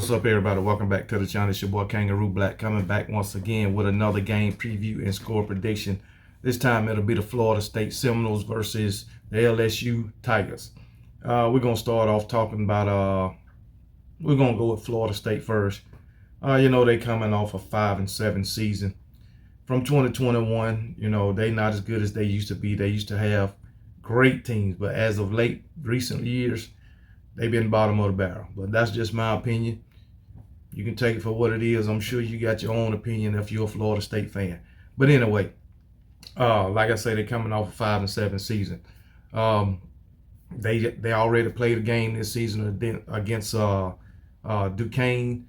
What's up, everybody? Welcome back to the channel. It's your boy Kangaroo Black, coming back once again with another game preview and score prediction. This time it'll be the Florida State Seminoles versus the LSU Tigers. We're gonna start off talking about we're gonna go with Florida State first. They coming off a 5-7 season from 2021. They not as good as they used to be. They used to have great teams, but as of late, recent years, they've been bottom of the barrel. But that's just my opinion. You can take it for what it is. I'm sure you got your own opinion if you're a Florida State fan. But anyway, like I say, they're coming off a 5-7 season. They already played a game this season against Duquesne.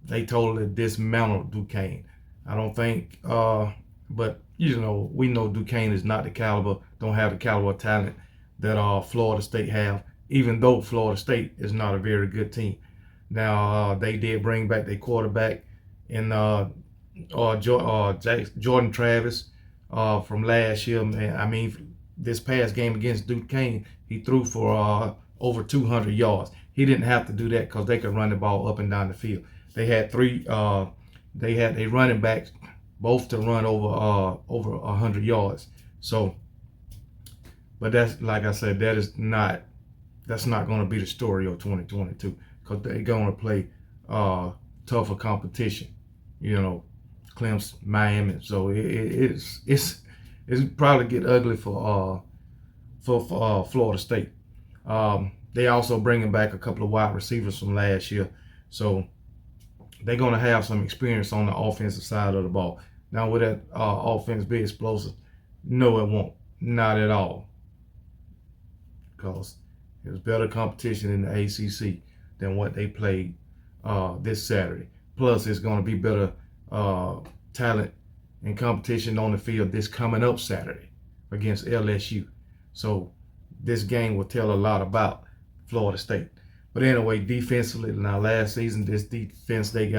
They totally dismantled Duquesne. I don't think, but we know Duquesne is not the caliber, don't have the caliber of talent that Florida State have, even though Florida State is not a very good team. Now, they did bring back their quarterback in Jordan Travis from last year. Man, I mean, this past game against Duquesne, he threw for over 200 yards. He didn't have to do that because they could run the ball up and down the field. They had a running backs, both to run over 100 yards. So, but that's, like I said, that's not going to be the story of 2022, because they're going to play tougher competition. Clemson, Miami. So it's probably get ugly for Florida State. They also bringing back a couple of wide receivers from last year, so they're going to have some experience on the offensive side of the ball. Now, will that offense be explosive? No, it won't. Not at all. Because there's better competition in the ACC than what they played this Saturday. Plus, it's going to be better talent and competition on the field this coming up Saturday against LSU. So this game will tell a lot about Florida State. But anyway, defensively, now last season, this defense they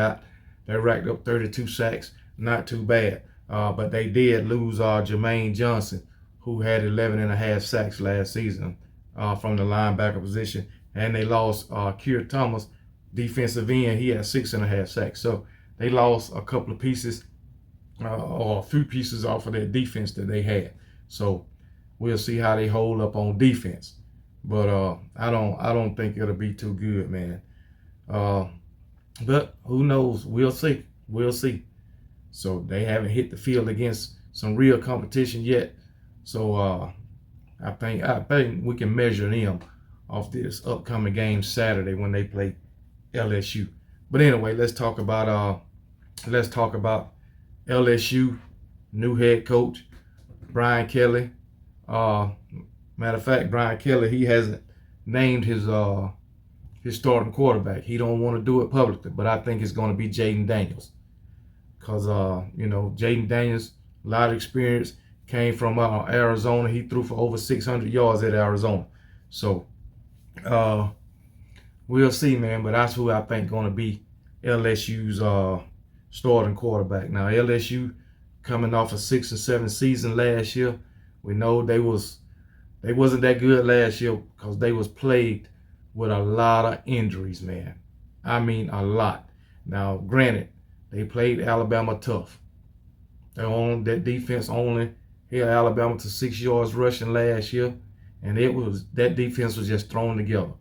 racked up 32 sacks. Not too bad. But they did lose Jermaine Johnson, who had 11.5 sacks last season from the linebacker position. And they lost Keir Thomas, defensive end. He had 6.5 sacks. So they lost a couple of pieces, or a few pieces off of that defense that they had. So we'll see how they hold up on defense. But I don't think it'll be too good, man. But who knows? We'll see. We'll see. So they haven't hit the field against some real competition yet. So I think we can measure them off this upcoming game Saturday when they play LSU. But anyway, let's talk about LSU new head coach Brian Kelly. Matter of fact, Brian Kelly, he hasn't named his starting quarterback. He don't want to do it publicly, but I think it's going to be Jayden Daniels. Because, Jayden Daniels, a lot of experience, came from Arizona. He threw for over 600 yards at Arizona. So, we'll see, man. But that's who I think going to be LSU's starting quarterback. Now, LSU coming off a 6-7 season last year. We know they wasn't that good last year because they was plagued with a lot of injuries, man. I mean, a lot. Now, granted, they played Alabama tough. That defense only held Alabama to 6 yards rushing last year, and that defense was just thrown together.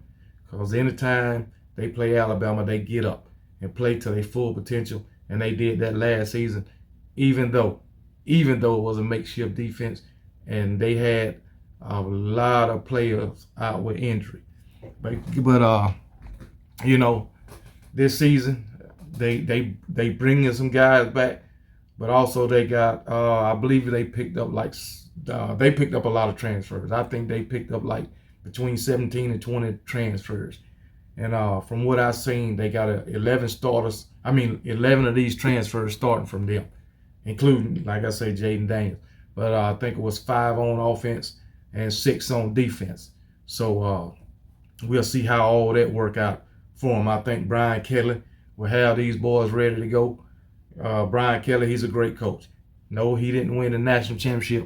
Because anytime they play Alabama, they get up and play to their full potential, and they did that last season, even though it was a makeshift defense, and they had a lot of players out with injury. But this season they bring in some guys back, but also they got I believe they picked up a lot of transfers. I think they picked up like between 17 and 20 transfers. And from what I've seen, they got 11 starters. 11 of these transfers starting from them, including, like I say, Jayden Daniels. But I think it was 5 on offense and 6 on defense. So we'll see how all that work out for him. I think Brian Kelly will have these boys ready to go. Brian Kelly, he's a great coach. No, he didn't win a national championship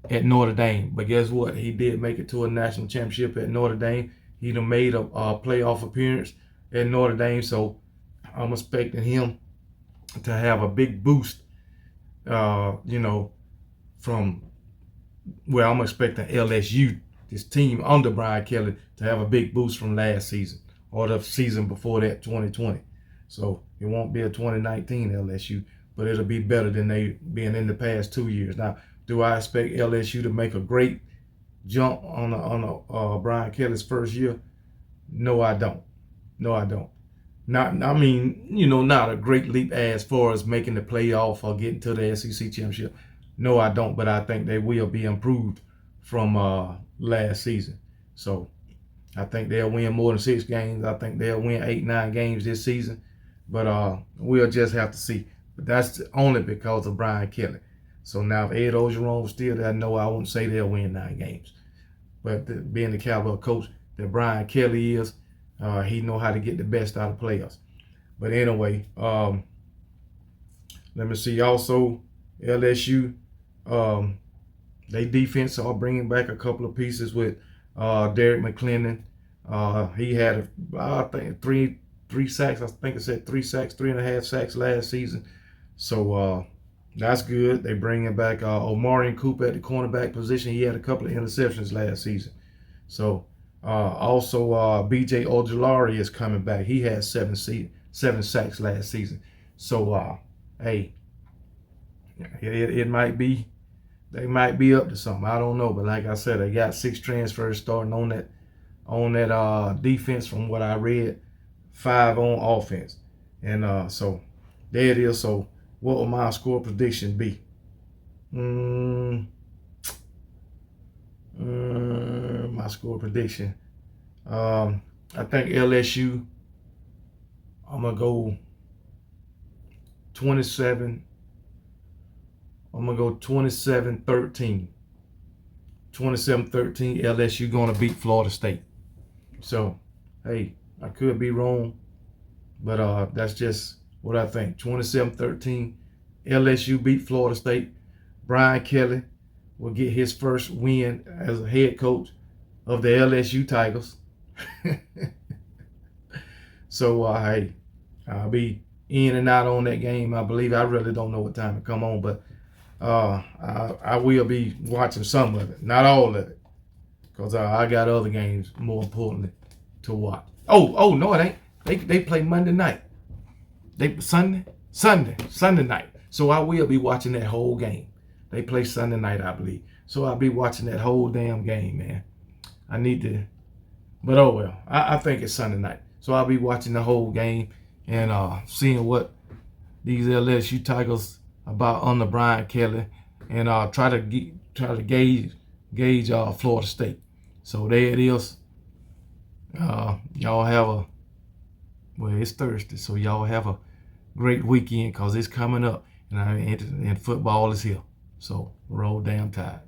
at Notre Dame, but guess what? He did make it to a national championship at Notre Dame. He done made a playoff appearance at Notre Dame, so I'm expecting him to have a big boost, from I'm expecting LSU, this team under Brian Kelly, to have a big boost from last season or the season before that, 2020. So it won't be a 2019 LSU, but it'll be better than they been in the past 2 years. Now, do I expect LSU to make a great jump on Brian Kelly's first year? No, I don't. No, I don't. Not a great leap as far as making the playoff or getting to the SEC championship. No, I don't. But I think they will be improved from last season. So I think they'll win more than 6 games. I think they'll win 8, 9 games this season. But we'll just have to see. But that's only because of Brian Kelly. So now if Ed Orgeron was still there, no, I wouldn't say they'll win 9 games. But being the caliber of coach that Brian Kelly is, he know how to get the best out of players. But anyway, let me see. Also, LSU, they defense are bringing back a couple of pieces with Derek McClendon. He had, I think, three sacks. I think it said 3 sacks, 3.5 sacks last season. So that's good. They bringing back Omarion Cooper at the cornerback position. He had a couple of interceptions last season. So also B.J. Ojulari is coming back. He had 7 sacks last season. So hey, it might be, they might be up to something. I don't know, but like I said, they got 6 transfers starting on that defense from what I read, 5 on offense, and so there it is. So what will my score prediction be? My score prediction. I think LSU, I'm gonna go 27. I'm gonna go 27-13. 27-13. LSU gonna beat Florida State. So, hey, I could be wrong, but that's just what I think. 27-13. LSU beat Florida State. Brian Kelly will get his first win as a head coach of the LSU Tigers. So, hey, I'll be in and out on that game. I believe, I really don't know what time to come on, but I will be watching some of it, not all of it, because I got other games more importantly to watch. Oh no, it ain't. They play Monday night. Sunday night. So I will be watching that whole game. They play Sunday night, I believe. So I'll be watching that whole damn game, man. I need to, but oh well. I think it's Sunday night. So I'll be watching the whole game and seeing what these LSU Tigers about under Brian Kelly, and try to gauge Florida State. So there it is. Y'all have it's Thursday, so y'all have a great weekend, because it's coming up, and football is here. So roll damn tide.